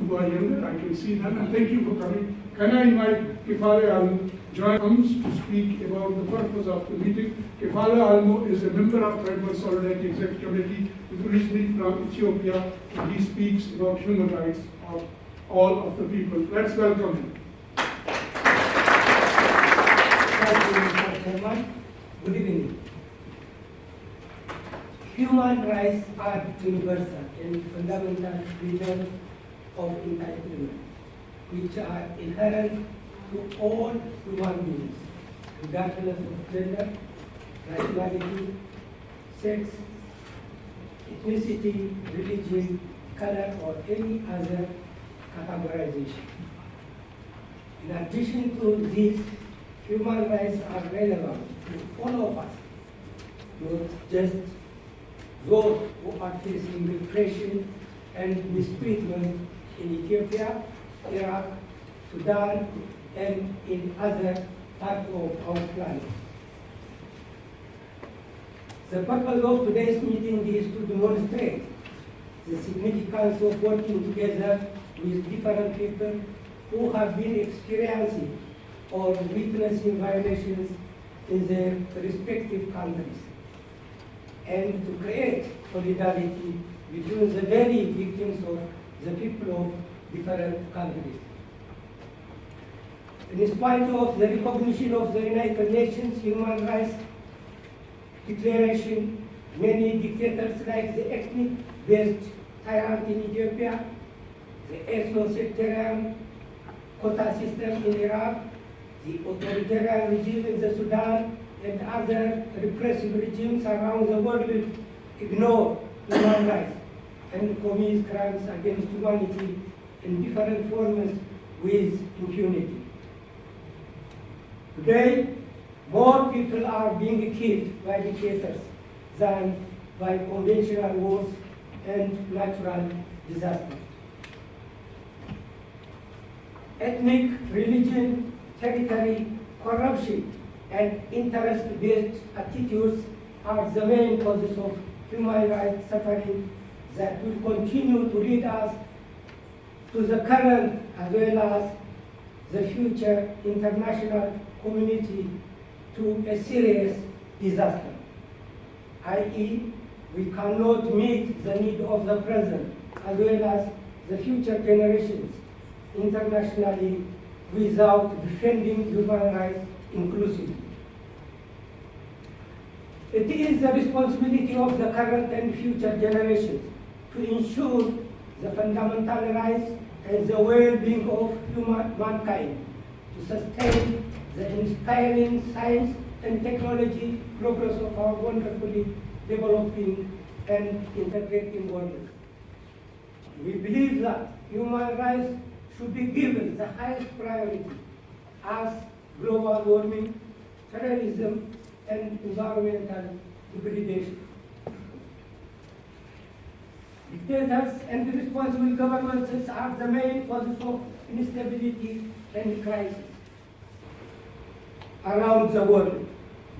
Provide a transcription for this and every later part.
who are younger, I can see them, and thank you for coming. Can I invite Kefale Alemu to speak about the purpose of the meeting? Kefale Alemu is a member of Tribal Solidarity Executive Committee, is originally from Ethiopia, and he speaks about human rights of all of the people. Let's welcome him. Thank you, Mr. Chairman. Good evening. Human rights are universal and fundamental freedoms of entitlement, which are inherent to all human beings, regardless of gender, nationality, sex, ethnicity, religion, color, or any other categorization. In addition to this, human rights are relevant to all of us, not just those who are facing repression and mistreatment in Ethiopia, Iraq, Sudan, and in other parts of our planet. The purpose of today's meeting is to demonstrate the significance of working together with different people who have been experiencing or witnessing violations in their respective countries, and to create solidarity between the very victims of the people of different countries. In spite of the recognition of the United Nations Human Rights Declaration, many dictators like the ethnic-based tyrant in Ethiopia, the Ethno-Secterian quota system in Iraq, the authoritarian regime in the Sudan, and other repressive regimes around the world ignore human rights and commit crimes against humanity in different forms with impunity. Today, more people are being killed by dictators than by conventional wars and natural disasters. Ethnic, religion, territory, corruption, and interest-based attitudes are the main causes of human rights suffering that will continue to lead us to the current as well as the future international community to a serious disaster, i.e., we cannot meet the need of the present as well as the future generations internationally without defending human rights inclusively. It is the responsibility of the current and future generations to ensure the fundamental rights and the well-being of mankind, to sustain the inspiring science and technology progress of our wonderfully developing and integrating world. We believe that human rights should be given the highest priority as global warming, terrorism, and environmental degradation. Dictators and irresponsible governments are the main causes of instability and crisis around the world,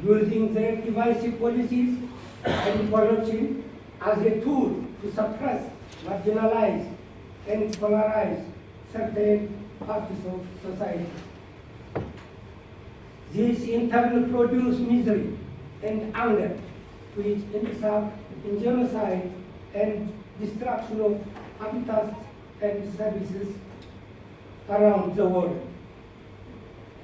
using their divisive policies and corruption as a tool to suppress, marginalize, and polarize certain parts of society. This in turn produces misery and anger, which ends up in genocide and destruction of habitats and services around the world.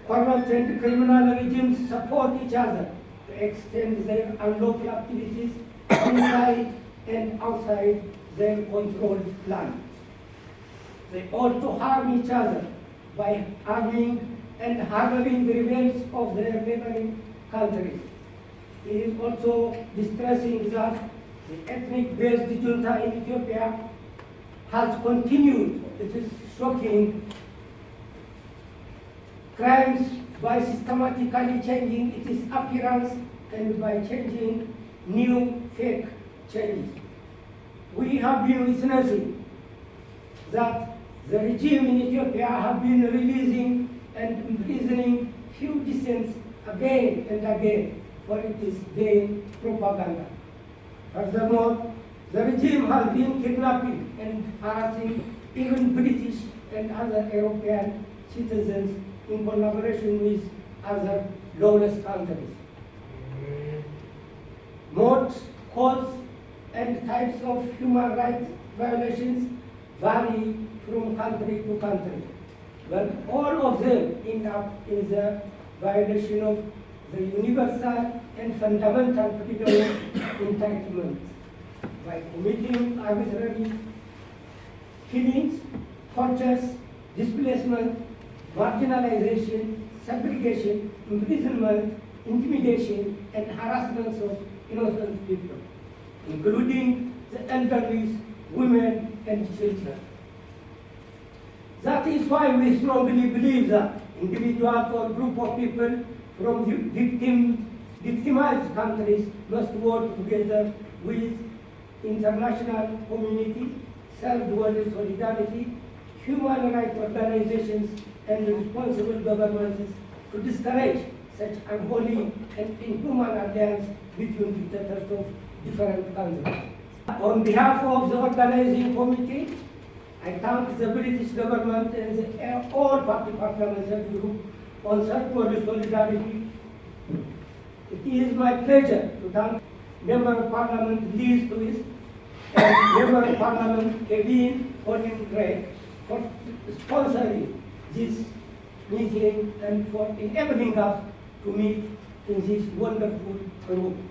Corrupt and criminal regimes support each other to extend their unlawful activities inside and outside their controlled land. They also harm each other by arming and harboring the rebels of their neighboring countries. It is also distressing that the ethnic-based junta in Ethiopia has continued its shocking crimes by systematically changing its appearance and by changing new fake changes. We have been witnessing that the regime in Ethiopia have been releasing and imprisoning few dissidents again and again for its vain propaganda. Furthermore, the regime has been kidnapping and harassing even British and other European citizens in collaboration with other lawless countries. Modes, codes, and types of human rights violations vary from country to country, but all of them end up in the violation of the universal and fundamental freedom of entitlement by committing arbitrary killings, tortures, displacement, marginalization, segregation, imprisonment, intimidation, and harassment of innocent people, including the elderly, women, and children. That is why we strongly believe that individuals or group of people from victimized countries must work together with international community, third-world solidarity, human rights organizations, and responsible governments to discourage such unholy and inhuman alliance between dictators of different countries. On behalf of the organizing committee, I thank the British government and all party parliamentary group on third-world solidarity. It is my pleasure to thank Member of Parliament Liz Lewis and Member of Parliament Kevin Colin for sponsoring this meeting and for enabling us to meet in this wonderful room.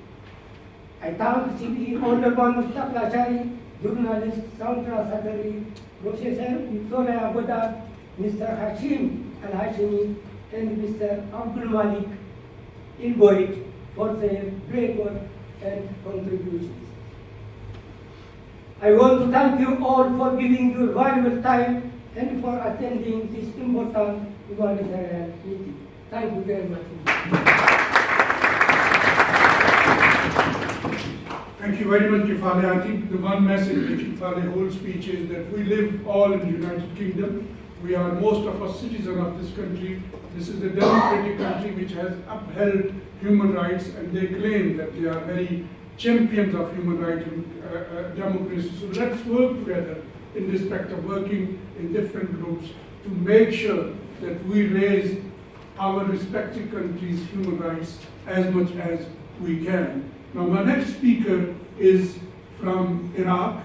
I thank CBE Alderman Mushtaq Lasharie, journalist Saundra, Satterlee, Professor Victoria Abdullah, Mr. Hashim Al-Hashimi, and Mr. Abdul Malik Ilboit for their great work and contributions. I want to thank you all for giving your valuable time and for attending this important humanitarian meeting. Thank you very much. Thank you very much, Kefale. I think the one message which Kefale whole speech is that we live all in the United Kingdom. We are most of us citizens of this country. This is a democratic country which has upheld human rights, and they claim that they are very champions of human rights and democracy. So let's work together in respect of working in different groups to make sure that we raise our respective countries' human rights as much as we can. Now, my next speaker is from Iraq.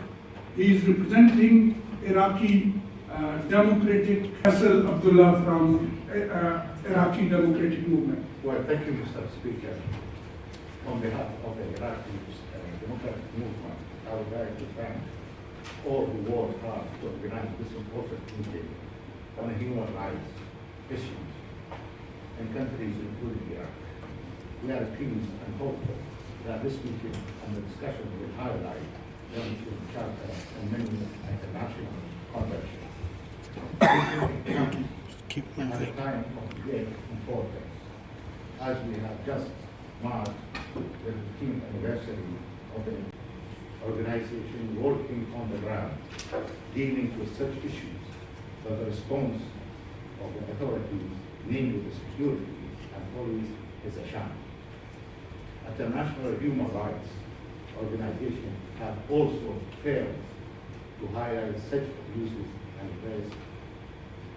He is representing Iraqi Democratic, Faisal Abdullah from Iraqi Democratic Movement. Well, thank you, Mr. Speaker. On behalf of the Iraqi Democratic Movement, I would like to thank all who worked hard to organize this important meeting on human rights issues in countries including Iraq. We are pleased and hopeful that this meeting and the discussion will highlight the Human Charter and many international conventions. This meeting comes at a time of great importance, as we have just marked the 15th anniversary of the organization working on the ground, dealing with such issues, but the response of the authorities, namely the security and police, is a sham. International human rights organizations have also failed to highlight such abuses and press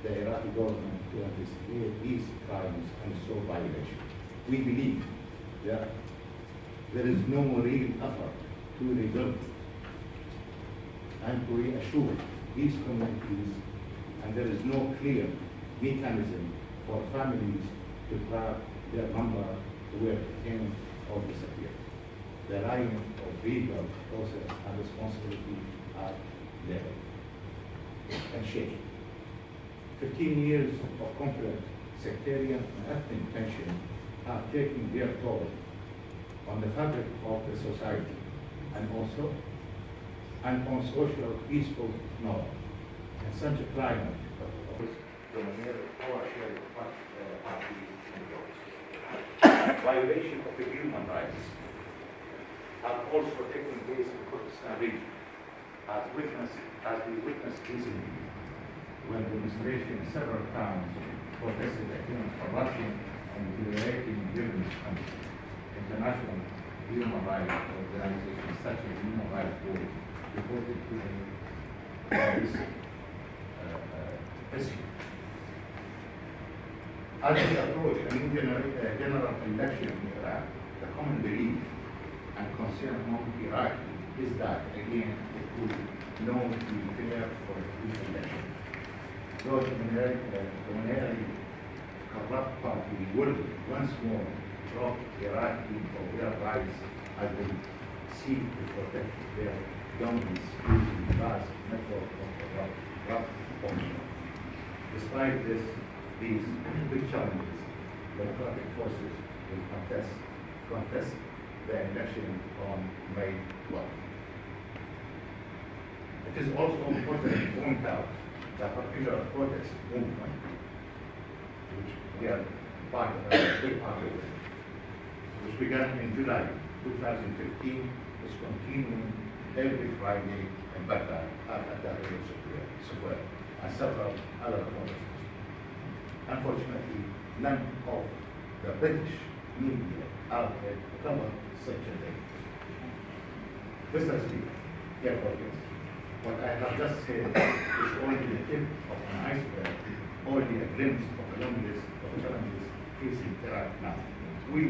the Iraqi government to investigate these crimes and so violations. We believe that there is no real effort to rebuild and to reassure these communities, and there is no clear mechanism for families to track their number where it came or disappeared. The line of legal process and responsibility are level and shaky. 15 years of conflict, sectarian and ethnic tension have taken their toll on the fabric of the society and on social peaceful norms. In such a climate, violation of the human rights have also taken place in the Kurdistan region, as we witnessed recently when demonstrations in several towns protested against corruption and deteriorating human rights. International human rights organizations such as Human Rights Watch reported to the history. As we approach a new general election in Iraq, the common belief and concern among Iraqis is that, again, it would not be fair for a free election. Those dominantly corrupt party will once more rob Iraqi of their rights as they seek to protect their dominance using the vast network of corrupt functions. Despite these big challenges, democratic forces will contest the election on May 12th. It is also important to point out that popular protest movement, which we are part of, which began in July 2015, is continuing every Friday in Baghdad at the Square and several other protests. Unfortunately, none of the British media outlet covered such a thing. Mr. Speaker, dear audience, what I have just said is only the tip of an iceberg, only a glimpse of a long list of challenges facing Iraq now. We,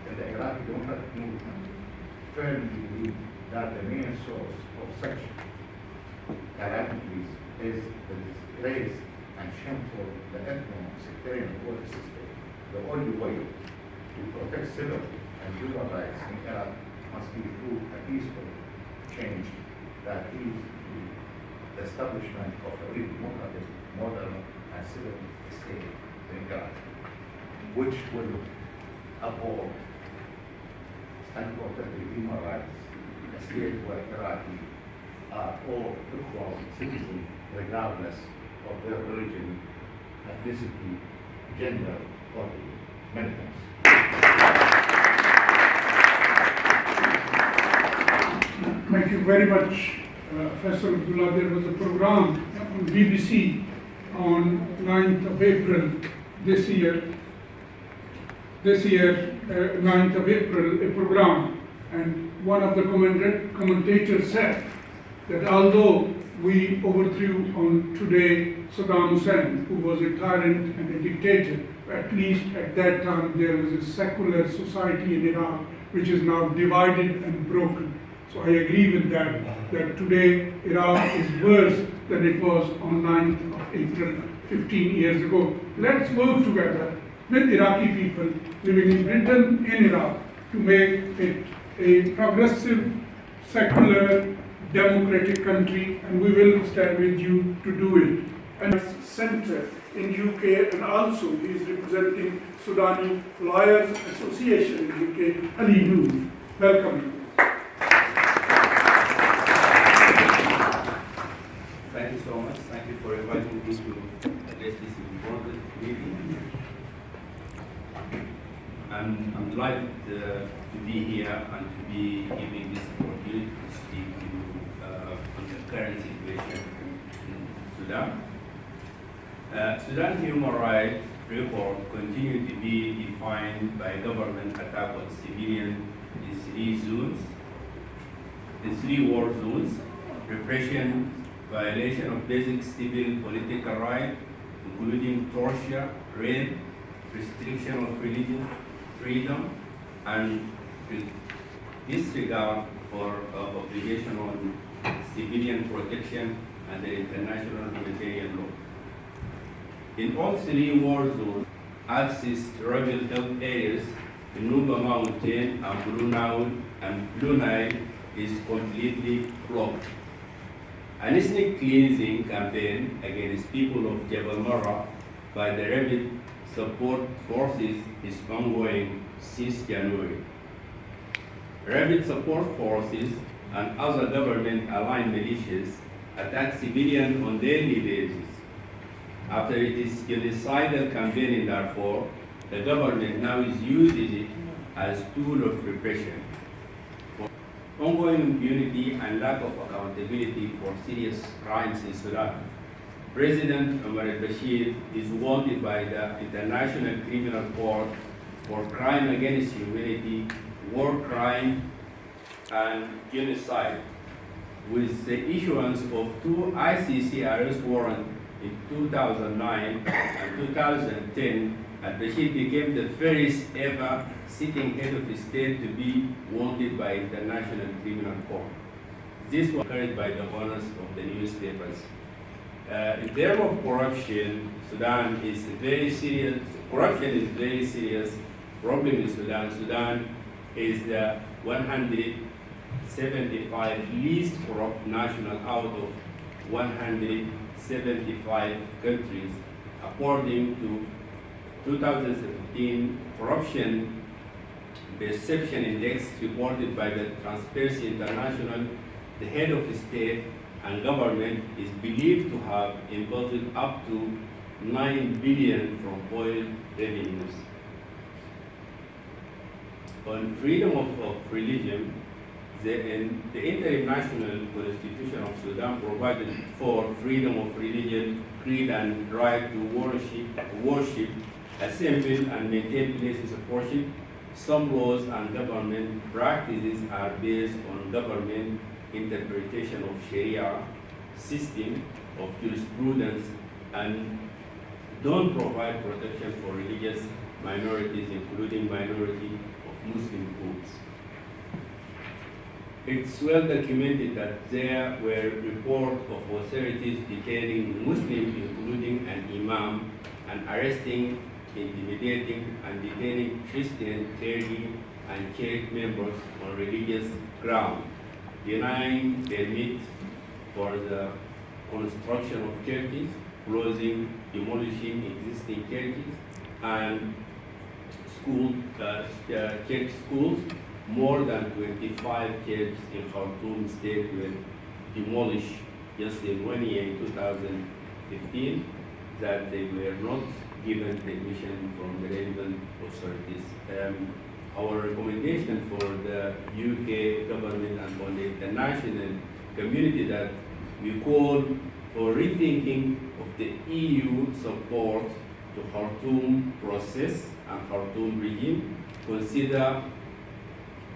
in the Iraqi democratic movement, firmly believe that the main source of such calamities is the disgrace and shameful the Ethno-Secterian order system. The only way to protect civil and human rights in Iraq must be through a peaceful change that is the establishment of a real democratic, modern, and civil state in Iraq, which will uphold and protect the human rights, a state where Iraqis are all equal citizens regardless of their religion, ethnicity, gender, or many things. Thank you very much, Faisal Abdullah. There was a program on BBC on 9th of April this year, 9th of April, a program, and one of the commentators said that although we overthrew on today Saddam Hussein, who was a tyrant and a dictator, at least at that time there was a secular society in Iraq which is now divided and broken. So I agree with that today Iraq is worse than it was on 9th of April 15 years ago. Let's work together with Iraqi people living in Britain, in Iraq, to make it a progressive, secular, democratic country, and we will stand with you to do it. And center in UK, and also he is representing Sudani Lawyers Association in UK, Nour. Welcome. Thank you so much. Thank you for inviting me to address this important meeting. I'm delighted to be here and to be giving this opportunity to speak to you on the current situation in Sudan. Sudan human rights report continue to be defined by government attack on civilians in the three war zones, repression, violation of basic civil political rights, including torture, rape, restriction of religious freedom, and disregard for obligation on civilian protection and the international humanitarian law. In all three war zones, access to rebel-held areas in Nuba Mountain and Blue Nile is completely blocked. An ethnic cleansing campaign against people of Jabal Marra by the rebel support forces is ongoing since January. Rebel support forces and other government-aligned militias attack civilians on daily basis. After its genocidal campaign in Darfur, the government now is using it as a tool of repression. Ongoing impunity and lack of accountability for serious crimes in Sudan. President al-Bashir is wanted by the International Criminal Court for crime against humanity, war crime, and genocide. with the issuance of 2 ICC arrest warrants in 2009 and 2010, al-Bashir became the first ever sitting head of the state to be wanted by International Criminal Court. This was encouraged by the owners of the newspapers. In terms of corruption, Sudan is very serious. Corruption is very serious problem in Sudan. Sudan is the 175 least corrupt national out of 175 countries, according to 2017 Corruption Perception Index reported by the Transparency International. The head of the state and government is believed to have embezzled up to 9 billion from oil revenues. On freedom of religion, the international constitution of Sudan provided for freedom of religion, creed, and right to worship, assemble, and maintain places of worship. Some laws and government practices are based on government interpretation of Sharia system of jurisprudence and don't provide protection for religious minorities, including minority of Muslim groups. It's well documented that there were reports of authorities detaining Muslims, including an imam, and arresting, intimidating, and detaining Christian clergy and church members on religious grounds, denying permits for the construction of churches, closing, demolishing existing churches, and church schools. More than 25 churches in Khartoum state were demolished just in 1 year, in 2015, that they were not given permission from the relevant authorities. Our recommendation for the UK government and for the international community that we call for rethinking of the EU support to Khartoum process and Khartoum regime, consider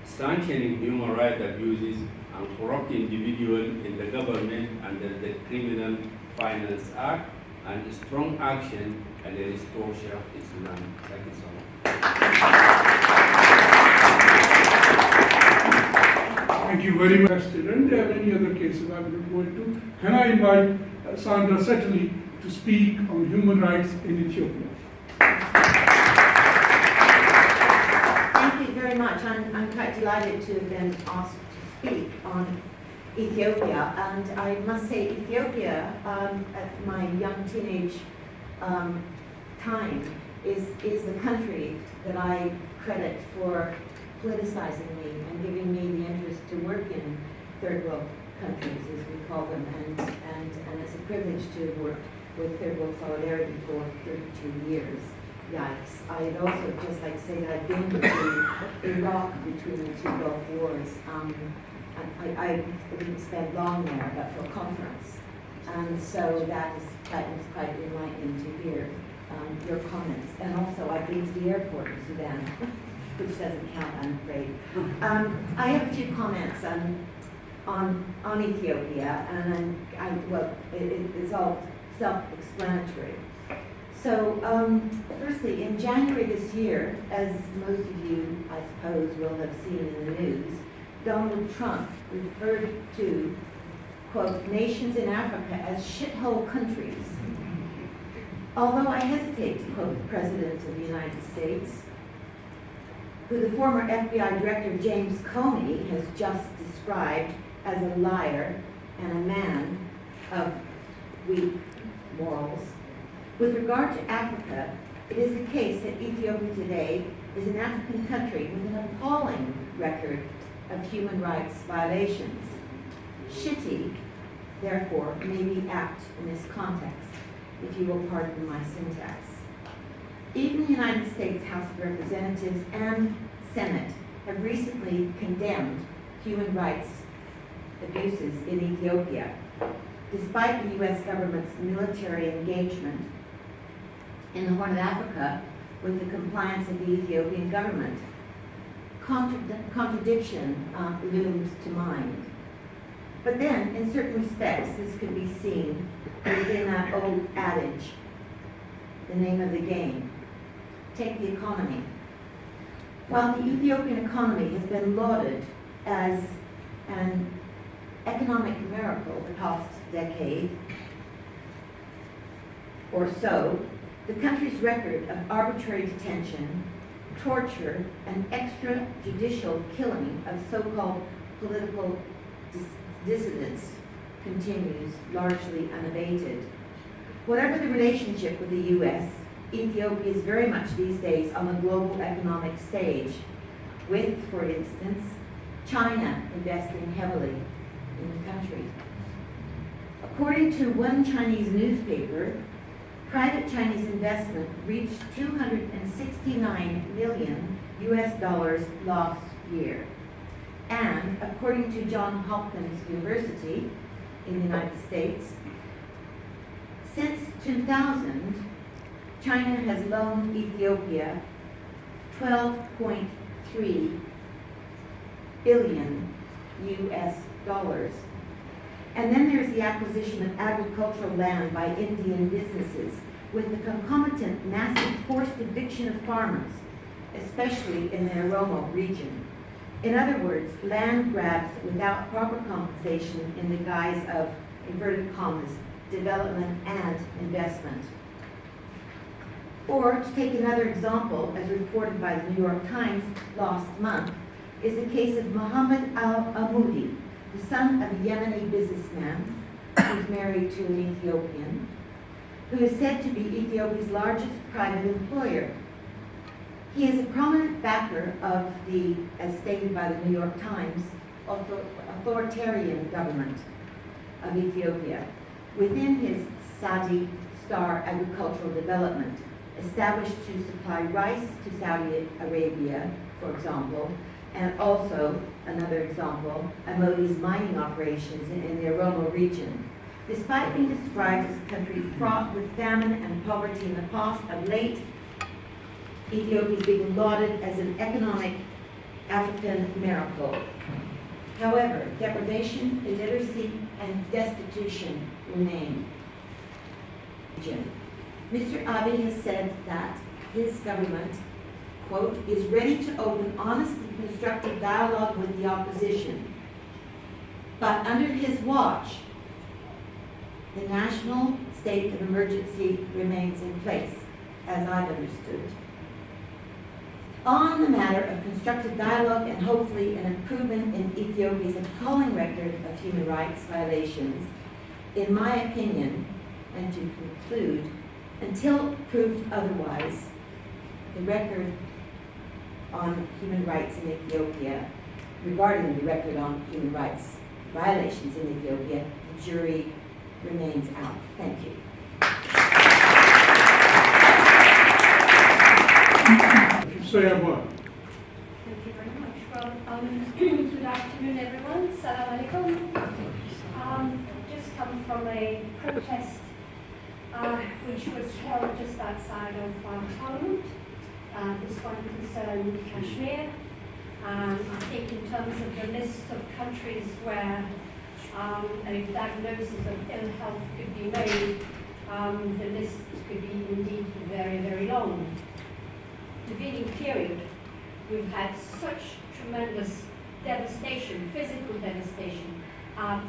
sanctioning human rights abuses and corrupt individuals in the government under the Criminal Finance Act, and strong action against torture in Sudan. Thank you so much. Thank you very much, and there are many other cases I will go into. Can I invite Saundra Satterlee to speak on human rights in Ethiopia? Thank you very much. I'm quite delighted to have been asked to speak on Ethiopia, and I must say Ethiopia, at my young teenage time, is the country that I credit for politicizing me and giving me the interest to work in third world countries, as we call them, and it's a privilege to work with third world solidarity for 32 years. Yikes. I'd also just like to say that I've been to Iraq between the two Gulf Wars. I didn't spend long there, but for a conference. And so that was quite enlightening to hear your comments. And also, I've been to the airport in Sudan, which doesn't count, I'm afraid. I have a few comments on Ethiopia, and it's all self-explanatory. So, firstly, in January this year, as most of you, I suppose, will have seen in the news, Donald Trump referred to, quote, nations in Africa as shithole countries. Although I hesitate to quote the President of the United States, who the former FBI Director James Comey has just described as a liar and a man of weak morals. With regard to Africa, it is the case that Ethiopia today is an African country with an appalling record of human rights violations. Shitty, therefore, may be apt in this context, if you will pardon my syntax. Even the United States House of Representatives and Senate have recently condemned human rights abuses in Ethiopia, despite the U.S. government's military engagement in the Horn of Africa with the compliance of the Ethiopian government. Contradiction looms to mind. But then, in certain respects, this could be seen within that old adage, the name of the game. Take the economy. While the Ethiopian economy has been lauded as an economic miracle the past decade or so, the country's record of arbitrary detention, torture, and extrajudicial killing of so-called political dissidents continues largely unabated. Whatever the relationship with the U.S., Ethiopia is very much these days on the global economic stage, with, for instance, China investing heavily in the country. According to one Chinese newspaper, private Chinese investment reached $269 million last year. And according to Johns Hopkins University in the United States, since 2000, China has loaned Ethiopia $12.3 billion. And then there's the acquisition of agricultural land by Indian businesses, with the concomitant massive forced eviction of farmers, especially in the Oromo region. In other words, land grabs without proper compensation in the guise of, inverted commas, development and investment. Or, to take another example, as reported by the New York Times last month, is the case of Mohammed al-Abadi, the son of a Yemeni businessman who's married to an Ethiopian, who is said to be Ethiopia's largest private employer. He is a prominent backer of the, as stated by the New York Times, authoritarian government of Ethiopia within his Saudi Star Agricultural Development, established to supply rice to Saudi Arabia, for example, and also, another example, Amodi's mining operations in the Oromo region. Despite being described as a country fraught with famine and poverty in the past, of late, Ethiopia is being lauded as an economic African miracle. However, deprivation, illiteracy, and destitution remain. Mr. Abiy has said that his government, quote, is ready to open honest and constructive dialogue with the opposition. But under his watch, the national state of emergency remains in place, as I've understood. On the matter of constructive dialogue and hopefully an improvement in Ethiopia's appalling record of human rights violations, in my opinion, and to conclude, until proved otherwise, the record on human rights in Ethiopia, regarding the record on human rights violations in Ethiopia, the jury remains out. Thank you. Say a word. Thank you very much. Well, good afternoon, everyone. Salam alaikum. Just come from a protest which was held just outside of Parliament. This one concerned Kashmir. I think in terms of the list of countries where a diagnosis of ill health could be made, the list could be indeed very, very long. Intervening period, we've had such tremendous devastation, physical devastation,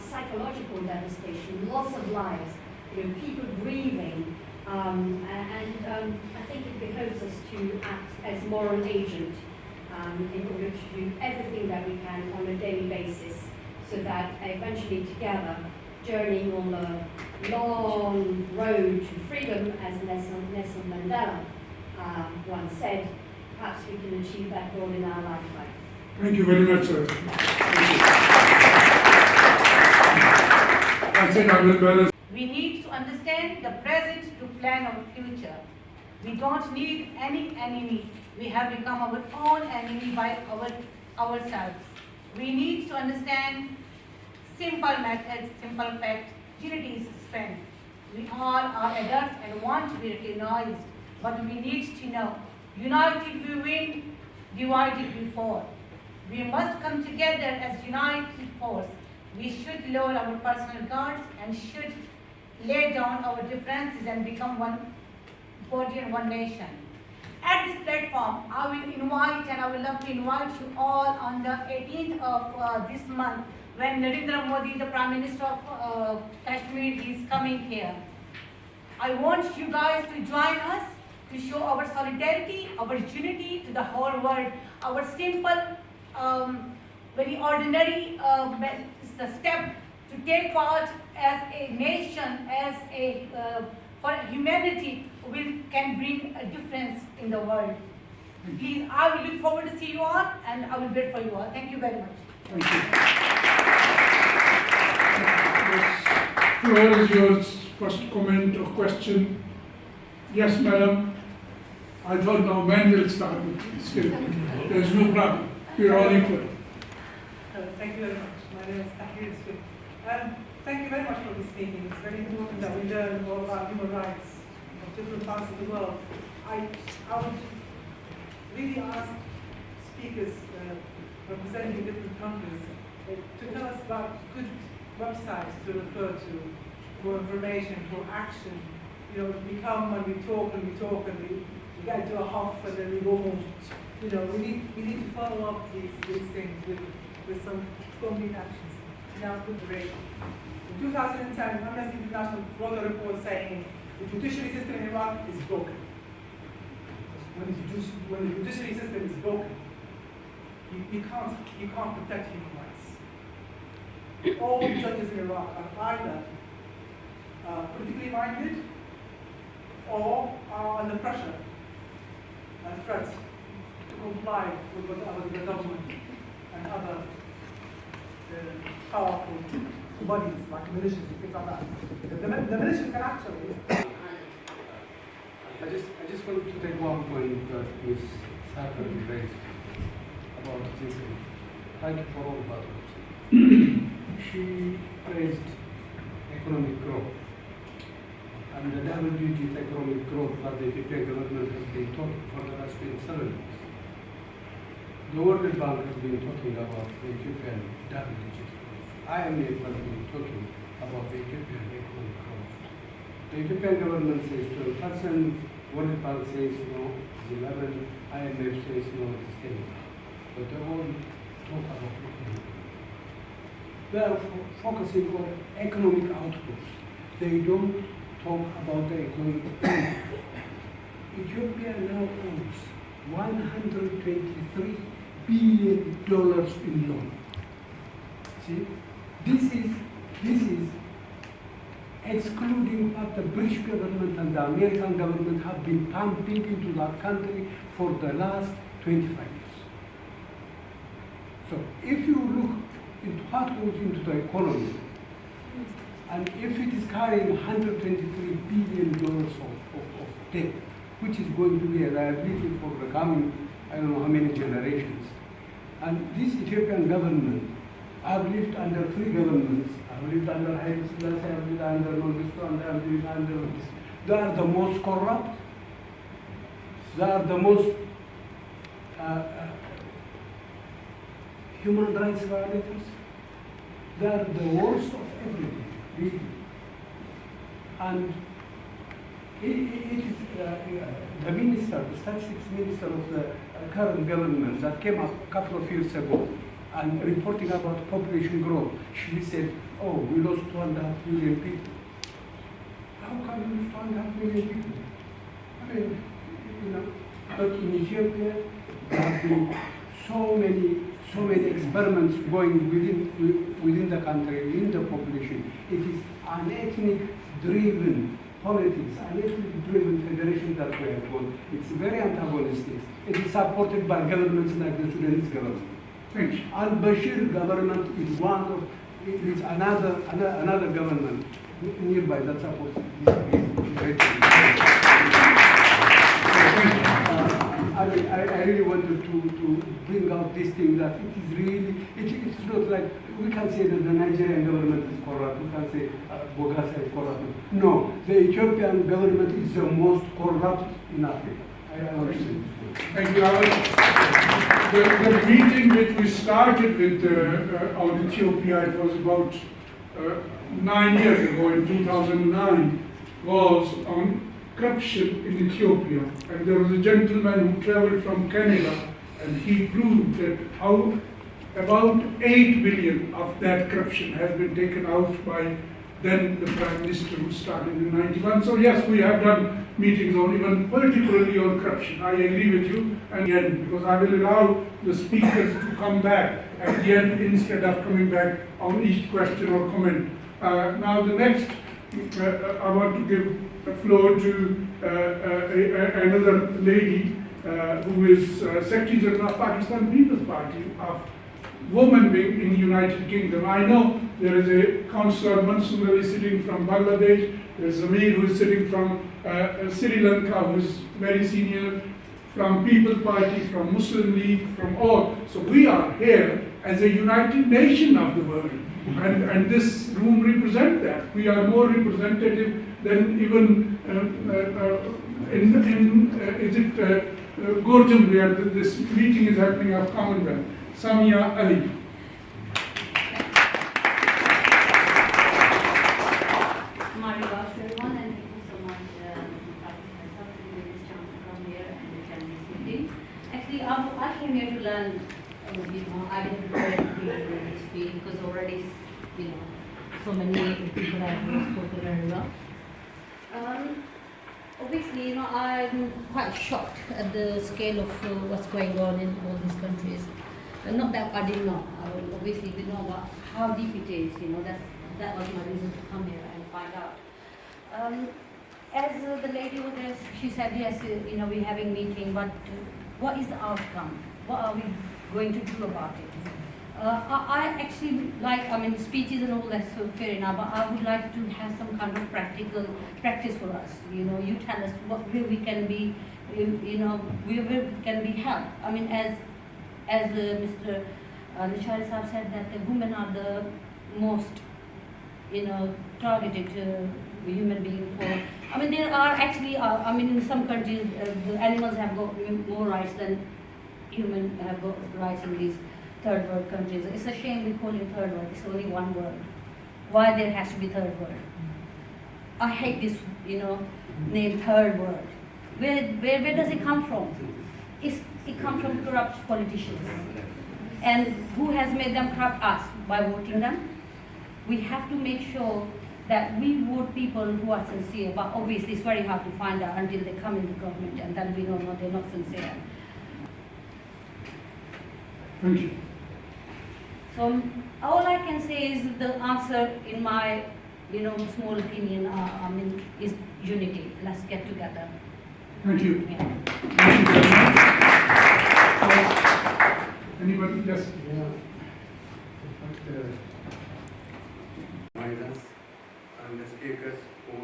psychological devastation, loss of lives, people grieving, and I think it behoves us to act as moral agent in order to do everything that we can on a daily basis, so that eventually together, journeying on the long road to freedom, as Nelson Mandela once said, perhaps we can achieve that goal in our lifetime. Thank you very much, sir. That's it, Abdullah. We need to understand the present to plan our future. We don't need any enemy. We have become our own enemy by ourselves. We need to understand simple methods, simple facts. Unity is strength. We all are adults and want to be recognized, but we need to know, united we win, divided we fall. We must come together as united force We should lower our personal guards and should lay down our differences and become one body and one nation. At this platform, I will invite and I would love to invite you all on the 18th of this month when Narendra Modi, the Prime Minister of Kashmir, is coming here. I want you guys to join us to show our solidarity, our unity to the whole world, our simple, very ordinary step to take part as a nation, as a for humanity can bring a difference in the world. Please, I will look forward to see you all and I will wait for you all. Thank you very much. Thank you. Floor is yours. First comment or question. Yes, madam. I thought now men will start with still. There's no problem. We're all equal. Thank you very much. My name is Tahir. Thank you very much for this meeting. It's very important that we learn more about human rights of different parts of the world. I would really ask speakers representing different countries to tell us about good websites to refer to for information, for action. You know, we come and we talk and we talk and we get into a huff and then we go home. You know, we need to follow up these things with some concrete actions. Now, good rate. In 2010, Amnesty International wrote a report saying the judiciary system in Iraq is broken. When the judiciary system is broken, you can't protect human rights. All the judges in Iraq are either politically minded or are under pressure and threats to comply with what the government and other powerful bodies like militias and things like that. The militias can actually. I just wanted to take one point that Ms. Satterlee raised about thinking. Thank you for all that. She raised economic growth. And the double-digit economic growth that the Ethiopian government has been talking for the last 27 years. The World Bank has been talking about the Ethiopian double-digit growth. IMF has been talking about the Ethiopian economic growth. The Ethiopian government says 12%, World Bank says no, it's 11, IMF says no, it's 10. But they all talk about economic growth. They are focusing on economic outputs. They don't talk about the economic growth. Ethiopia now owns $123 billion in loan. See, this is excluding what the British government and the American government have been pumping into that country for the last 25 years. So if you look into what goes into the economy, and if it is carrying $123 billion of debt, which is going to be a liability for the coming, I don't know how many generations. And this Ethiopian government, I've lived under 3 governments. I've lived under Haile Selassie, I've lived under Mengistu, and I've lived under this. They are the most corrupt. They are the most human rights violators. They are the worst of everything, really. And it is the minister, the statistics minister of the current government that came up a couple of years ago and reporting about population growth. She said, oh, we lost 2.5 million people. How come we lose 2.5 million people? I mean, you know, but in Ethiopia, there have been so many experiments going within the country, within the population. It is an ethnic-driven politics, an ethnic-driven federation that we have got. It's very antagonistic. It is supported by governments like the Sudanese government. Al-Bashir government is another government nearby that supports this. I really wanted to bring out this thing that it is really, it's not like, we can say that the Nigerian government is corrupt, we can say Bogasa is corrupt. No, the Ethiopian government is the most corrupt in Africa. I understand. Thank you, Alex. the meeting which we started with on Ethiopia, it was about 9 years ago in 2009, was on corruption in Ethiopia. And there was a gentleman who traveled from Canada, and he proved that how about 8 billion of that corruption has been taken out by then the Prime Minister who started in 91. So yes, we have done meetings on even particularly on corruption. I agree with you. And again, because I will allow the speakers to come back at the end instead of coming back on each question or comment. Now the next, I want to give the floor to another lady who is Secretary General of Pakistan People's Party of woman wing in United Kingdom. I know there is a Councillor Mansoor Ali sitting from Bangladesh. There is Amir who is sitting from Sri Lanka, who is very senior, from People's Party, from Muslim League, from all. So we are here as a united nation of the world. And this room represents that. We are more representative than even Gorton, where this meeting is happening of Commonwealth. Samia Ali. Everyone, and thank you so much myself to give this chance to come here and attend this meeting. Actually, I came here to learn a bit more. I didn't prepare to speak because already, so many people have spoken very well. Obviously, I'm quite shocked at the scale of what's going on in all these countries. Not that I didn't know. Obviously, we know about how deep it is. That was my reason to come here and find out. As the lady over there, she said, yes, we're having meeting, but what is the outcome? What are we going to do about it? I actually speeches and all that's so fair enough, but I would like to have some kind of practical practice for us. You tell us what way we can be, where can be helped. As Mr. Lasharie Saab said, that the women are the most, targeted human being for. There are actually, in some countries, the animals have got more rights than humans have got rights in these third world countries. It's a shame we call it third world. It's only one world. Why there has to be third world? I hate this, name third world. Where does it come from? It comes from corrupt politicians. And who has made them corrupt? Us, by voting them. We have to make sure that we vote people who are sincere, but obviously it's very hard to find out until they come in the government, and then we know no, they're not sincere. Thank you. So all I can say is the answer, in my small opinion, is unity. Let's get together. Thank you. Yeah. Thank you very much. Anybody? Yes. And the speakers who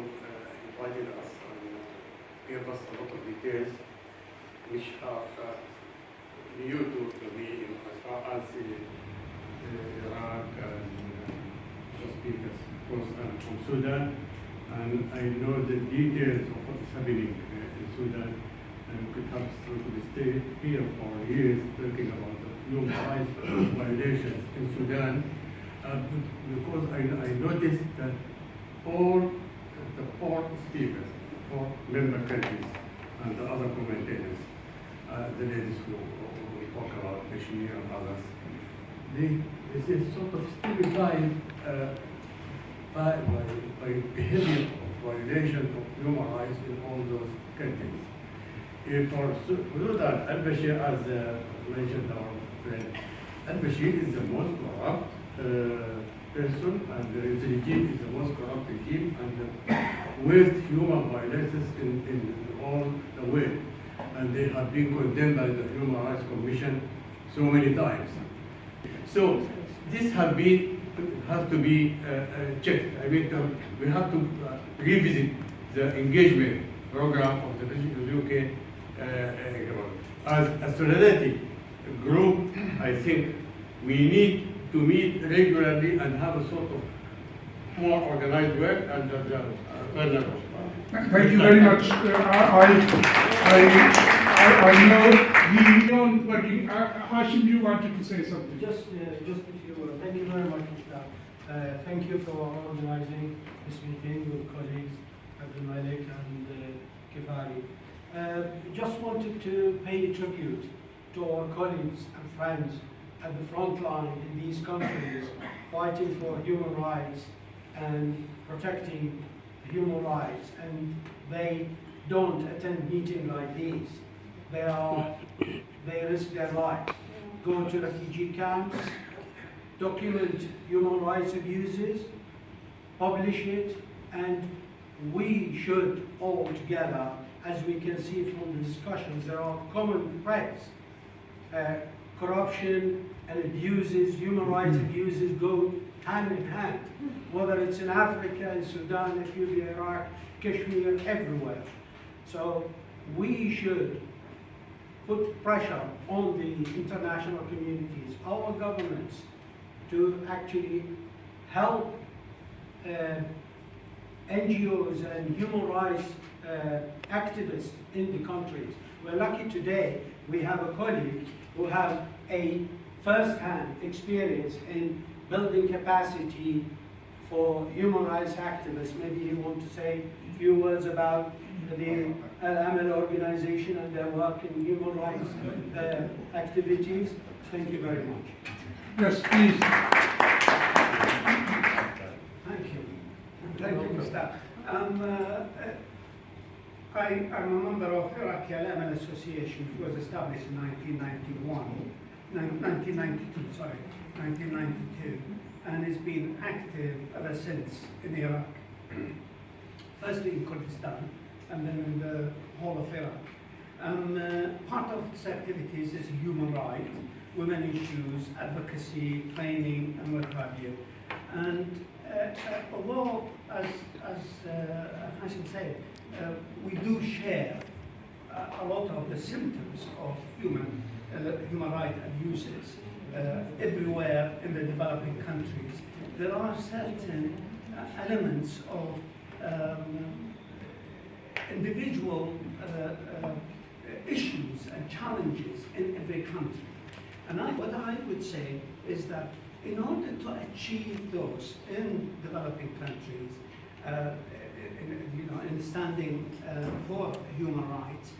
invited us and gave us a lot of details which are new to me as far as Iraq and the speakers, of course, I'm from Sudan, and I know the details of what is happening in Sudan, and we have to stay here for years talking about the human rights violations in Sudan, because I noticed that all the 4 speakers, 4 member countries, and the other commentators, the ladies who talk about Bashir and others, they say sort of stereotype by behavior of violation of human rights in all those countries. For Sudan, al-Bashir, as mentioned our friend, al-Bashir is the most corrupt person, and the regime is the most corrupt regime, and the worst human violations in all the world. And they have been condemned by the Human Rights Commission so many times. So this has to be checked. We have to revisit the engagement program of the UK as a solidarity group. I think we need to meet regularly and have a sort of more organized work and Thank you very much. I know the own working. Hashim, you wanted to say something. Just a few words. Thank you very much, Mushtaq. Thank you for organizing this meeting with colleagues Abdullah and Kefale. Just wanted to pay tribute to our colleagues and friends at the front line in these countries, fighting for human rights and protecting human rights. And they don't attend meetings like these. They risk their life, go to refugee camps, document human rights abuses, publish it, and we should all together, as we can see from the discussions, there are common threats. Corruption and abuses, human rights abuses go hand in hand, whether it's in Africa, in Sudan, Ethiopia, Iraq, Kashmir, everywhere. So we should put pressure on the international communities, our governments, to actually help NGOs and human rights activists in the countries. We're lucky today we have a colleague who have a first-hand experience in building capacity for human rights activists. Maybe you want to say a few words about the al-Amal organization and their work in human rights activities. Thank you very much. Yes, please. Thank you. Thank you, Mushtaq. I'm a member of Iraqi al-Amal Association, which was established in 1992, and has been active ever since in Iraq. Firstly in Kurdistan, and then in the whole of Iraq. Part of its activities is human rights, women issues, advocacy, training, and what have you. And although, as Hashim said, we do share a lot of the symptoms of human rights abuses everywhere in the developing countries, there are certain elements of individual issues and challenges in every country. And what I would say is that in order to achieve those in developing countries, in standing for human rights,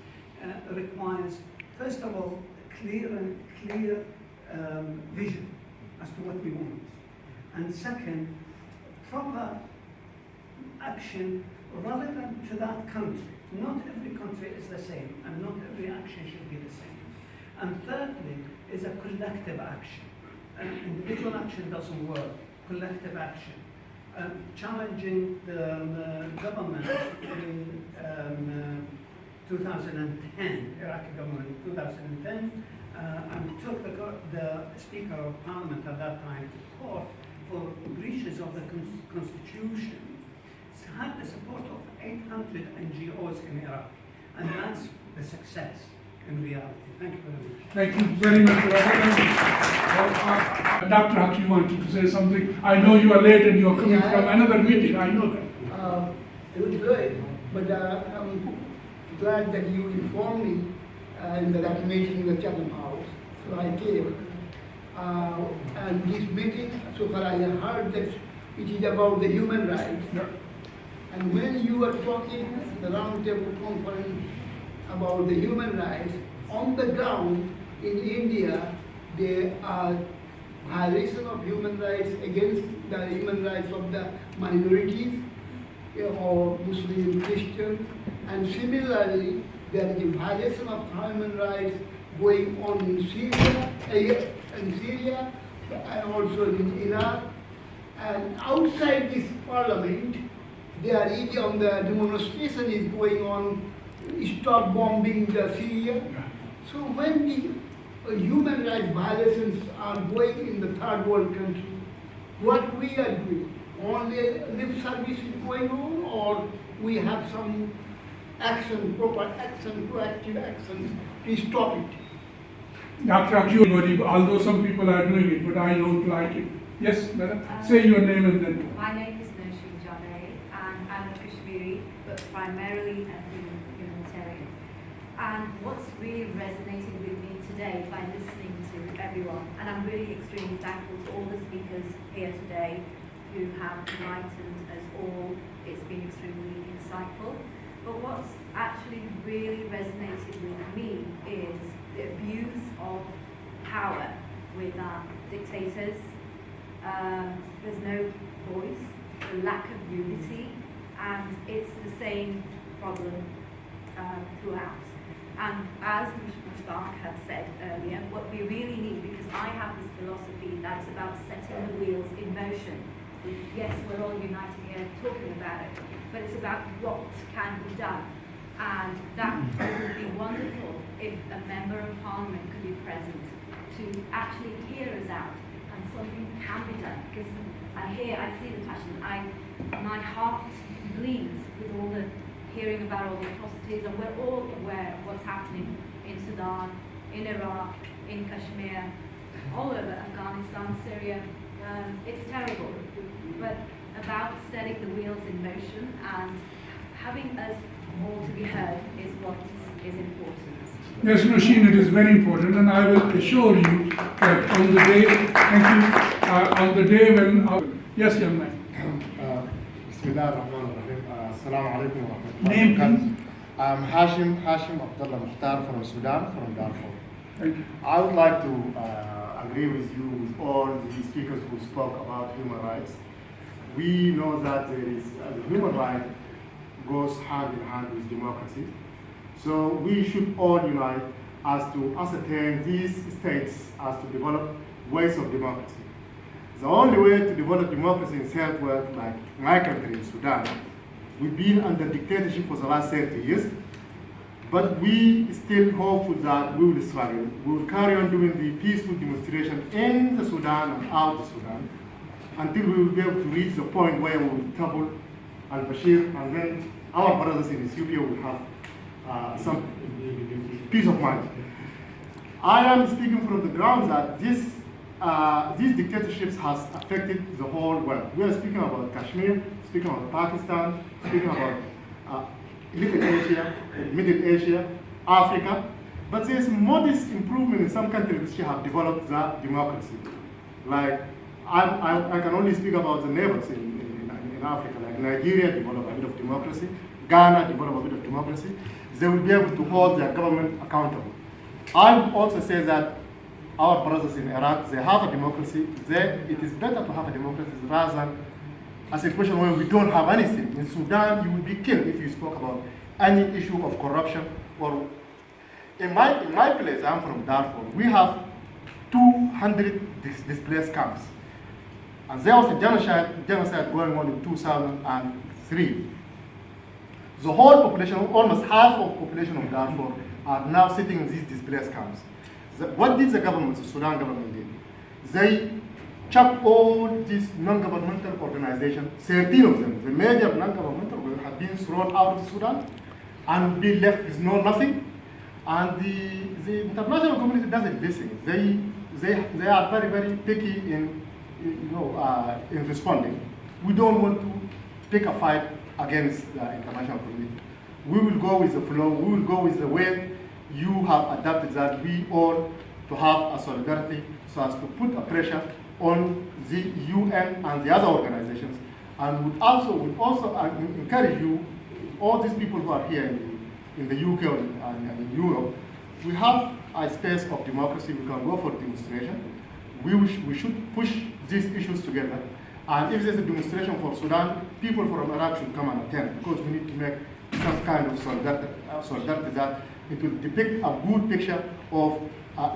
requires, first of all, clear vision as to what we want. And second, proper action relevant to that country. Not every country is the same, and not every action should be the same. And thirdly, is a collective action. Individual action doesn't work. Collective action. Challenging the government in 2010, Iraqi government in 2010, and took the Speaker of Parliament at that time to court for breaches of the Constitution. Had the support of 800 NGOs in Iraq, and that's the success in reality. Thank you very much. Thank you very much. Dr. Haq, you wanted to say something? I know you are late and you are coming from another meeting, I know that. It was good, but I'm glad that you informed me in that meeting in the Chatham House, so I came. And this meeting, so far I have heard that it is about the human rights. Yeah. And when you are talking at the roundtable conference about the human rights, on the ground in India, there are violation of human rights against the human rights of the minorities, or Muslim, Christian, and similarly, there is a violation of human rights going on in Syria, and also in Iraq, and outside this parliament, there is on the demonstration is going on, stop bombing the Syria. So when the human rights violations are going in the third world country, what we are doing, only lip service is going on, or we have some action, proper action, proactive action to stop it? Dr. Akshur, although some people are doing it, but I don't like it. Yes, madam? Say your name and then. My name is Nour, and I'm a Kashmiri, but primarily a humanitarian. And what's really resonated with me today by listening to everyone, and I'm really extremely thankful to all the speakers here today who have enlightened us all. It's been extremely insightful. But what's actually really resonated with me is the abuse of power with our dictators. There's no voice, the lack of unity, and it's the same problem throughout. And as Mushtaq had said earlier, what we really need, because I have this philosophy that's about setting the wheels in motion. Yes, we're all united here talking about it, but it's about what can be done. And that would be wonderful if a member of parliament could be present to actually hear us out, and something can be done. Because I see the passion. My heart bleeds with all the hearing about all the atrocities, and we're all aware of what's happening in Sudan, in Iraq, in Kashmir, all over Afghanistan, Syria. It's terrible, but about setting the wheels in motion and having us all to be heard is what is important. Yes, Machine, it is very important, and I will assure you that on the day, thank you, on the day when, yes, young man. Assalamu alaikum wa rahmatullahi Name, wa barakatuh. I'm Hashim Abdullah Mukhtar from Sudan, from Darfur. Thank you. I would like to agree with you, with all the speakers who spoke about human rights. We know that there is human right goes hand in hand with democracy. So we should all unite as to ascertain these states as to develop ways of democracy. The only way to develop democracy in Southwest, like my country in Sudan, we've been under dictatorship for the last 30 years, but we still hopeful that we will struggle. We will carry on doing the peaceful demonstration in the Sudan and out of Sudan until we will be able to reach the point where we will topple al-Bashir, and then our brothers in Ethiopia will have some peace of mind. I am speaking from the ground that these dictatorships has affected the whole world. We are speaking about Kashmir, speaking about Pakistan, speaking about Little Asia, Middle Asia, Africa, but there is modest improvement in some countries which have developed the democracy. Like, I can only speak about the neighbors in Africa, like Nigeria developed a bit of democracy, Ghana developed a bit of democracy. They will be able to hold their government accountable. I would also say that our brothers in Iraq, they have a democracy. It is better to have a democracy rather than a situation where we don't have anything. In Sudan, you will be killed if you spoke about any issue of corruption. Or in my place, I'm from Darfur, we have 200 displaced camps. And there was a genocide going on in 2003. The whole population, almost half of the population of Darfur, are now sitting in these displaced camps. What did the government, the Sudan government did? They chucked all these non-governmental organizations, 13 of them, the major non-governmental organizations have been thrown out of Sudan and be left with nothing. And the international community doesn't listen. They are very, very picky in responding. We don't want to pick a fight against the international community. We will go with the flow. We will go with the way you have adapted that we all to have a solidarity so as to put a pressure on the UN and the other organizations, and would also encourage you, all these people who are here in the UK and in Europe, we have a space of democracy. We can go for demonstration. We should push these issues together. And if there's a demonstration for Sudan, people from Iraq should come and attend, because we need to make some kind of solidarity that it will depict a good picture of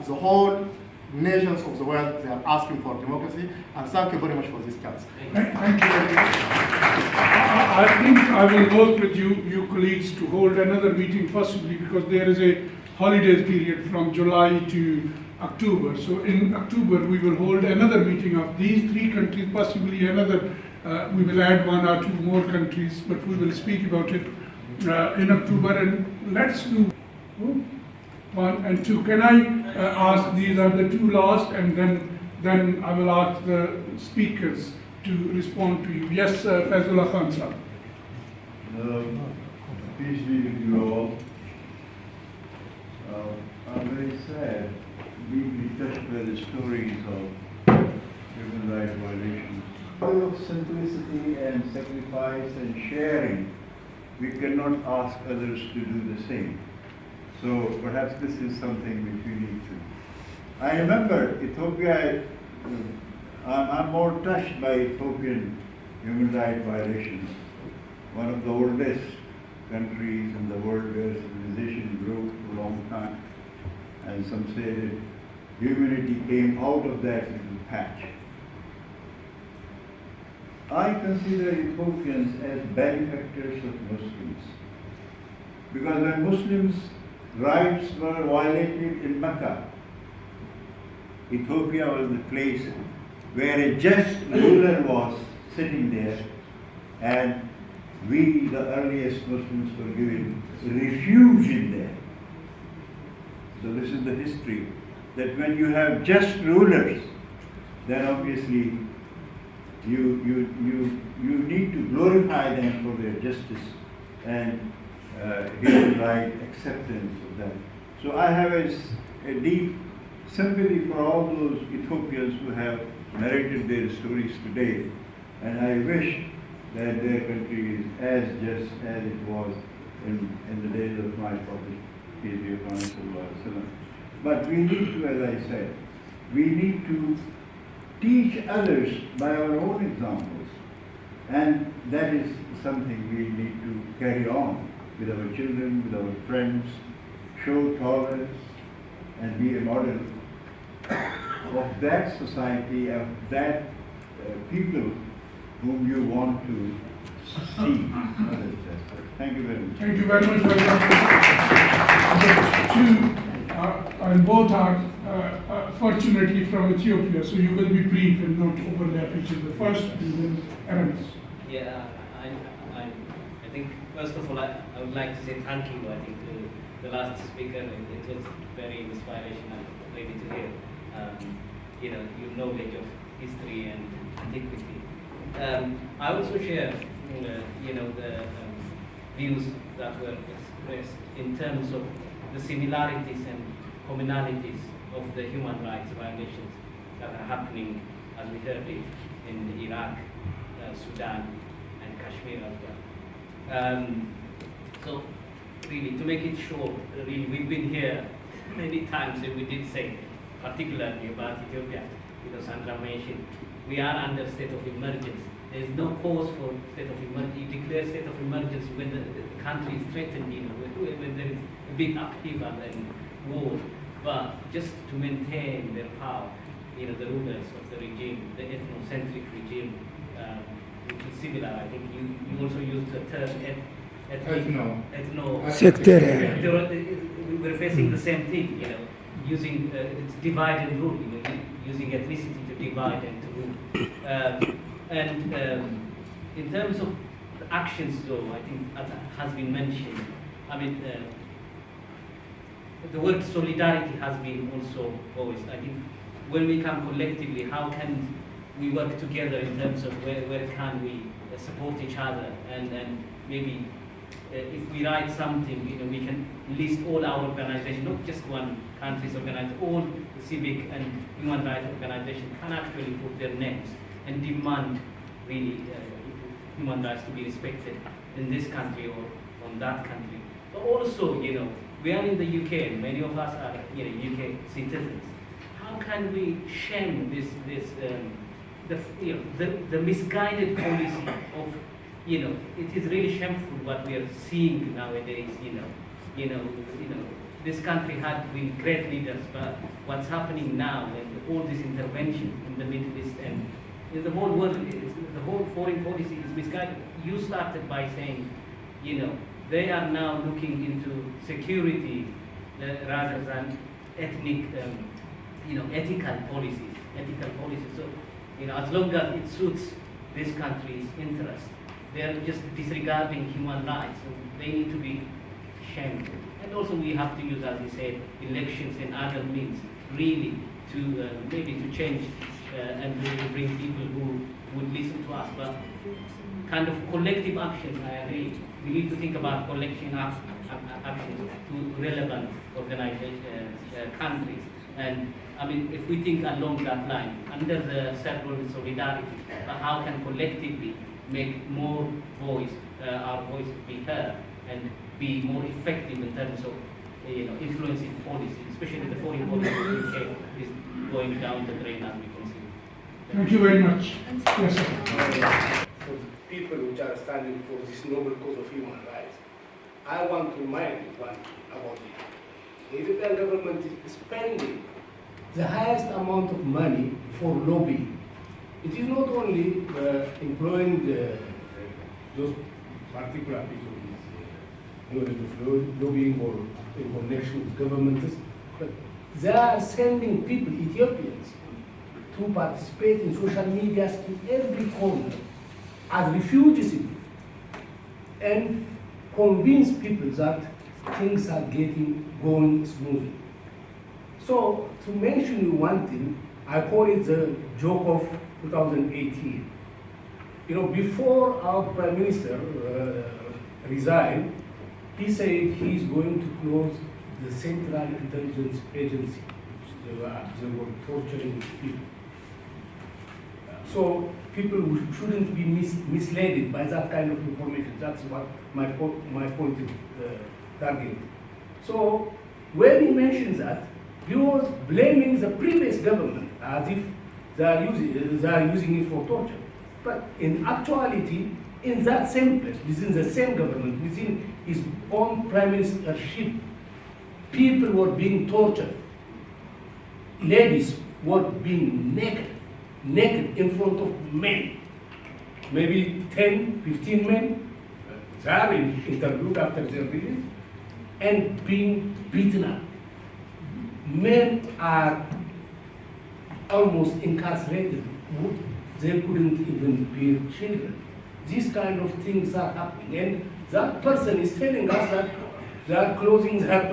the whole nations of the world. They are asking for democracy, and thank you very much for this chance. Thank you very much. I think I will work with you colleagues, to hold another meeting possibly, because there is a holidays period from July to October. So in October we will hold another meeting of these 3 countries, possibly another, we will add 1 or 2 more countries, but we will speak about it in October. And let's do 1 and 2. Can I ask, these are the 2 last, and then I will ask the speakers to respond to you. Yes, Faisal Khan sir. Peace be with you all. are very sad, deeply touched by the stories of human rights violations. Out of simplicity and sacrifice and sharing, we cannot ask others to do the same. So perhaps this is something which we need to. I remember Ethiopia, I'm more touched by Ethiopian human rights violations. One of the oldest countries in the world where civilization grew for a long time. And some say that humanity came out of that little patch. I consider Ethiopians as benefactors of Muslims. Because when Muslims' rights were violated in Mecca, Ethiopia was the place where a just ruler was sitting there, and we, the earliest Muslims, were given refuge in there. So this is the history, that when you have just rulers, then obviously you need to glorify them for their justice and human right acceptance of that. So I have a deep sympathy for all those Ethiopians who have narrated their stories today, and I wish that their country is as just as it was in the days of my Prophet, peace be upon him. But we need to, as I said, we need to teach others by our own examples, and that is something we need to carry on with our children, with our friends, show tolerance, and be a model of that society, of that people whom you want to see. Thank you very much. Thank you very much for that. Two, and both are fortunately from Ethiopia, so you will be brief and not overlap each other. First, and then Aramis. Yeah, I think first of all I would like to say thank you. I think to the last speaker, it was very inspirational, really, to hear your knowledge of history and antiquity. I also share the views that were expressed in terms of the similarities and commonalities of the human rights violations that are happening, as we heard it, in Iraq, Sudan, and Kashmir as well. So really, to make it short, really, we've been here many times, and we did say, particularly about Ethiopia, because Saundra mentioned, we are under state of emergency. There is no cause for state of emergency. You declare state of emergency when the country is threatened, when there is a big upheaval and war. But just to maintain their power, the rulers of the regime, the ethnocentric regime, which is similar. I think you also used the term Ethno-Secterian. We're facing the same thing, using it's divide and rule, using ethnicity to divide and to rule. In terms of the actions, though, I think as has been mentioned, the word solidarity has been also voiced. I think when we come collectively, how can we work together in terms of where can we support each other, and maybe if we write something, we can list all our organizations, not just one country's organization, all the civic and human rights organizations can actually put their names and demand really human rights to be respected in this country or on that country. But also, we are in the UK, and many of us are UK citizens. How can we shame the misguided policy of, it is really shameful what we are seeing nowadays. This country had been great leaders, but what's happening now, and all this intervention in the Middle East and in the whole world, the whole foreign policy is misguided. You started by saying, they are now looking into security rather than ethical policies. So, as long as it suits this country's interest, they are just disregarding human rights. So they need to be shamed. And also, we have to use, as you said, elections and other means, really, to maybe to change and we will bring people who would listen to us. But kind of collective action, I agree. We need to think about collection action to relevant organizations, countries. And I mean, if we think along that line, under the circle of solidarity, how can collectively make more voice, our voice be heard and be more effective in terms of influencing policy, especially the foreign policy of the UK is going down the drain as we can see. Thank you very much. Yes, sir. For the people which are standing for this noble cause of human rights, I want to remind you one about it. The Ethiopian government is spending the highest amount of money for lobbying. It is not only employing those particular people with lobbying or in connection with governments, but they are sending people, Ethiopians, to participate in social media in every corner as refugees and convince people that things are going smoothly. So, to mention you one thing, I call it the joke of 2018. Before our Prime Minister resigned, he said he's going to close the Central Intelligence Agency. They were torturing people. So people shouldn't be misled by that kind of information. That's what my point is targeting. So when he mentions that, he was blaming the previous government as if they are using it for torture. But in actuality, in that same place, within the same government, within his own prime ministership, people were being tortured. Ladies were being naked in front of men. Maybe 10, 15 men, they are interviewed after their release, and being beaten up. Men are almost incarcerated. They couldn't even bear children. These kind of things are happening, and that person is telling us that they are closing that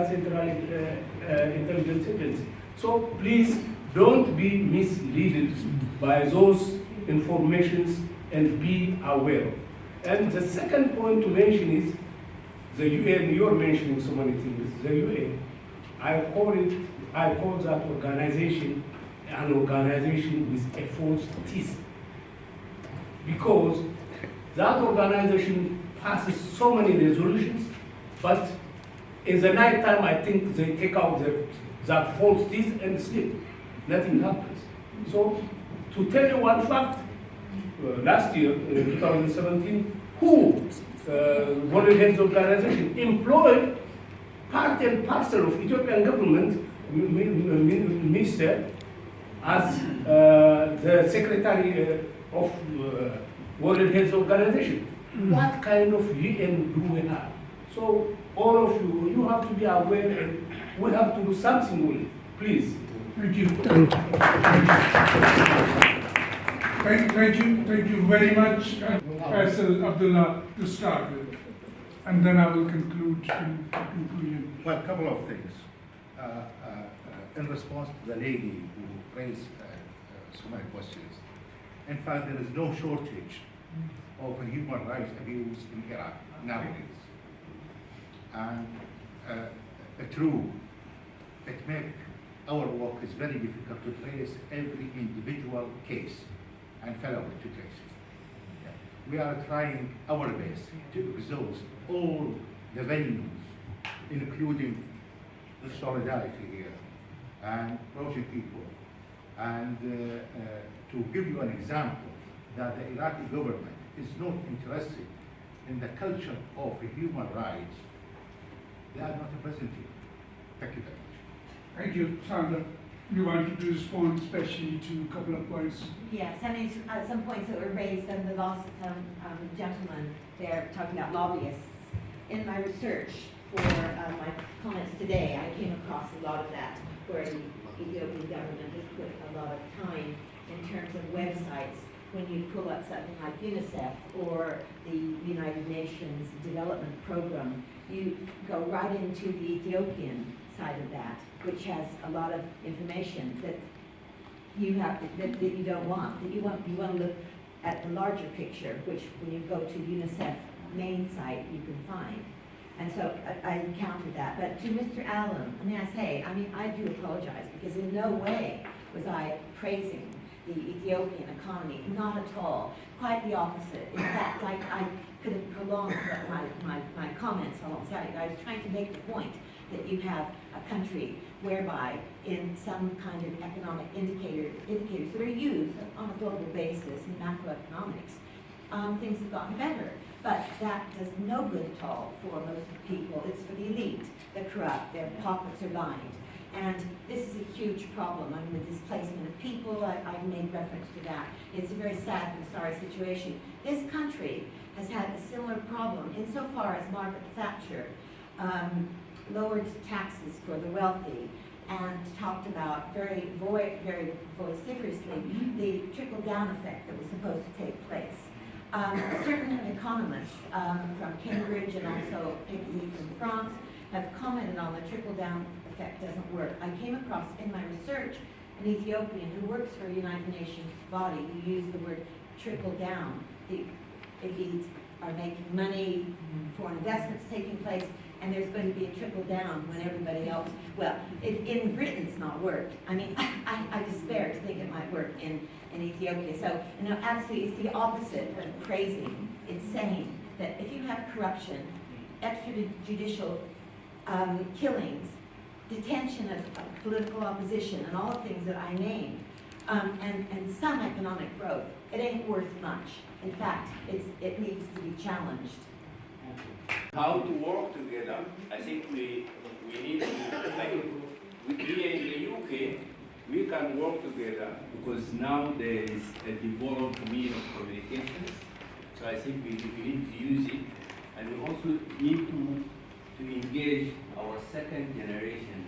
Central Intelligence Agency. So please don't be misled by those informations and be aware. And the second point to mention is the UN. You're mentioning so many things. The UN, I call that organization an organization with a false teeth, because that organization passes so many resolutions, but in the night time, I think they take out that false teeth and sleep. Nothing happens. So, to tell you one fact, last year, in 2017, World Health Organization employed part and parcel of Ethiopian government minister as the secretary of World Health Organization. What kind of UN do we have? So all of you, you have to be aware, and we have to do something with it. Please. Thank you. Thank you very much, Faisal, Abdullah, to start with, and then I will conclude in conclusion. Well, a couple of things. In response to the lady who raised so many questions, in fact, there is no shortage of human rights abuse in Iraq nowadays. And true, it makes our work is very difficult to trace every individual case and follow it to trace it. We are trying our best to exhaust all the venues, including the solidarity here and approaching people. And to give you an example, that the Iraqi government is not interested in the culture of human rights, they are not present here. Thank you very much. Thank you, Saundra. You wanted to respond especially to a couple of points. Yes, I mean, some points that were raised, and the last gentleman there talking about lobbyists. In my research for my comments today, I came across a lot of that, where the Ethiopian government has put a lot of time in terms of websites. When you pull up something like UNICEF or the United Nations Development Program, you go right into the Ethiopian side of that, which has a lot of information that you have that you don't want. That you want to look at the larger picture, which when you go to UNICEF main site you can find. And so I encountered that. But to Mr. Alem, I do apologize, because in no way was I praising the Ethiopian economy, not at all. Quite the opposite. In fact, I could have prolonged my comments alongside. I was trying to make the point that you have a country whereby in some kind of economic indicators that are used on a global basis in macroeconomics, things have gotten better. But that does no good at all for most of the people. It's for the elite, the corrupt, their pockets are lined. And this is a huge problem. I mean, the displacement of people, I made reference to that. It's a very sad and sorry situation. This country has had a similar problem insofar as Margaret Thatcher lowered taxes for the wealthy and talked about very vociferously the trickle-down effect that was supposed to take place. Certain economists from Cambridge and also particularly from France have commented on the trickle-down effect doesn't work. I came across in my research an Ethiopian who works for a United Nations body who used the word trickle-down. The elite are making money, foreign investments taking place, and there's going to be a trickle-down when everybody else, well, in Britain it's not worked. I mean, I despair to think it might work in Ethiopia. So, absolutely, it's the opposite of praising. It's saying that if you have corruption, extrajudicial killings, detention of political opposition, and all the things that I named, and some economic growth, it ain't worth much. In fact, it needs to be challenged. How to work together? I think we need to, like, here in the UK, we can work together because now there is a developed means of communications. So I think we need to use it, and we also need to engage our second generation.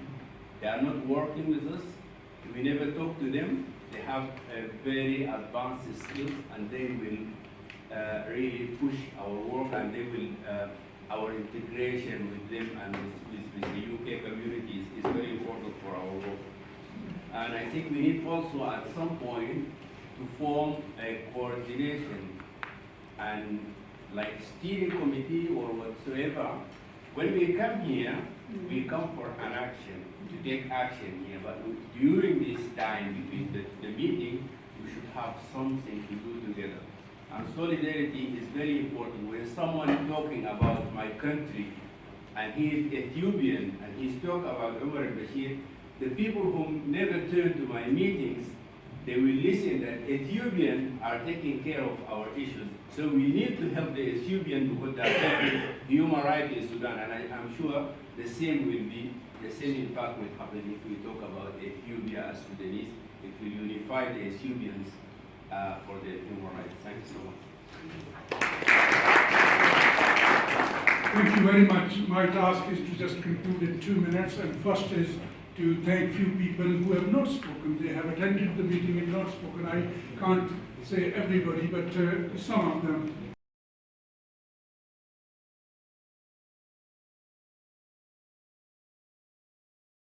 They are not working with us. We never talk to them. They have very advanced skills, and they will really push our work, and they will our integration with them and with the UK communities is very important for our work. And I think we need also at some point to form a coordination and like steering committee or whatsoever. When we come here, we come for an action, to take action here, but during this time between the meeting, we should have something to do together. And solidarity is very important. When someone is talking about my country, and he is Ethiopian, and he's talking about al-Bashir, the people who never turn to my meetings, they will listen that Ethiopians are taking care of our issues. So we need to help the Ethiopian because they are human rights in Sudan, and I'm sure the same impact will happen if we talk about Ethiopia as Sudanese. It will unify the Ethiopians for the human rights. Thank you so much. Thank you very much. My task is to just conclude in 2 minutes, and first is to thank few people who have not spoken. They have attended the meeting and not spoken. I can't say everybody, but some of them.